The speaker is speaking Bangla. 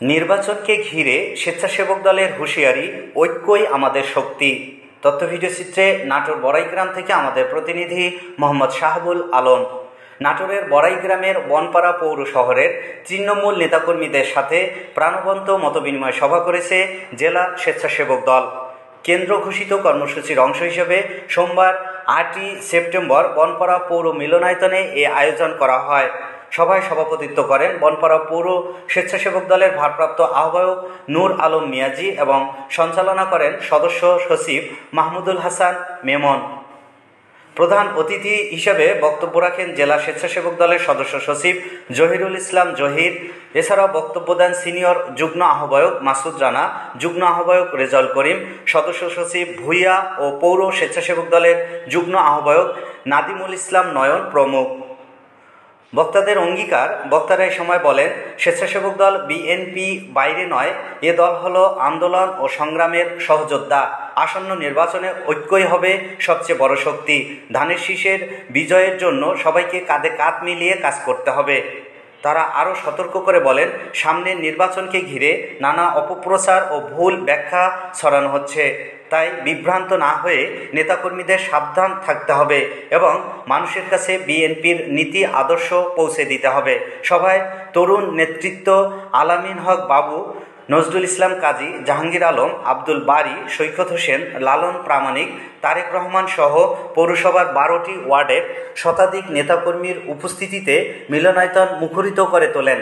নির্বাচনকে ঘিরে স্বেচ্ছাসেবক দলের হুঁশিয়ারি, ঐক্যই আমাদের শক্তি। তথ্য ভিডিওচিত্রে নাটোর বড়াইগ্রাম থেকে আমাদের প্রতিনিধি মোহাম্মদ শাহাবুল আলম। নাটোরের বড়াইগ্রামের বনপাড়া পৌর শহরের তৃণমূল নেতাকর্মীদের সাথে প্রাণবন্ত মতবিনিময় সভা করেছে জেলা স্বেচ্ছাসেবক দল। কেন্দ্র ঘোষিত কর্মসূচির অংশ হিসেবে সোমবার 8ই সেপ্টেম্বর বনপাড়া পৌর মিলনায়তনে এ আয়োজন করা হয়। সভায় সভাপতিত্ব করেন বনপাড়া পৌর স্বেচ্ছাসেবক দলের ভারপ্রাপ্ত আহ্বায়ক নূর আলম মিয়াজি এবং সঞ্চালনা করেন সদস্য সচিব মাহমুদুল হাসান মেমন। প্রধান অতিথি হিসেবে বক্তব্য রাখেন জেলা স্বেচ্ছাসেবক দলের সদস্য সচিব জহিরুল ইসলাম জহির। এছাড়াও বক্তব্য দেন সিনিয়র যুগ্ম আহ্বায়ক মাসুদ রানা, যুগ্ম আহ্বায়ক রেজাউল করিম, সদস্য সচিব ভূঁইয়া ও পৌর স্বেচ্ছাসেবক দলের যুগ্ম আহ্বায়ক নাদিমুল ইসলাম নয়ন প্রমুখ। বক্তাদের অঙ্গীকার, বক্তারা এই সময় বলেন, স্বেচ্ছাসেবক দল বিএনপি বাইরে নয়, এ দল হলো আন্দোলন ও সংগ্রামের সহযোদ্ধা। আসন্ন নির্বাচনে ঐক্যই হবে সবচেয়ে বড় শক্তি। ধানের শীষের বিজয়ের জন্য সবাইকে কাঁধে কাঁধ মিলিয়ে কাজ করতে হবে। তারা আরও সতর্ক করে বলেন, সামনের নির্বাচনকে ঘিরে নানা অপপ্রচার ও ভুল ব্যাখ্যা ছড়ানো হচ্ছে। তাই বিভ্রান্ত না হয়ে নেতাকর্মীদের সাবধান থাকতে হবে এবং মানুষের কাছে বিএনপির নীতি আদর্শ পৌঁছে দিতে হবে। সভায় তরুণ নেতৃত্ব আলামিন হক বাবু, নজরুল ইসলাম কাজী, জাহাঙ্গীর আলম, আব্দুল বারী, সৈকত হোসেন, লালন প্রামাণিক, তারেক রহমান সহ পৌরসভার 12টি ওয়ার্ডের শতাধিক নেতাকর্মীর উপস্থিতিতে মিলনায়তন মুখরিত করে তোলেন।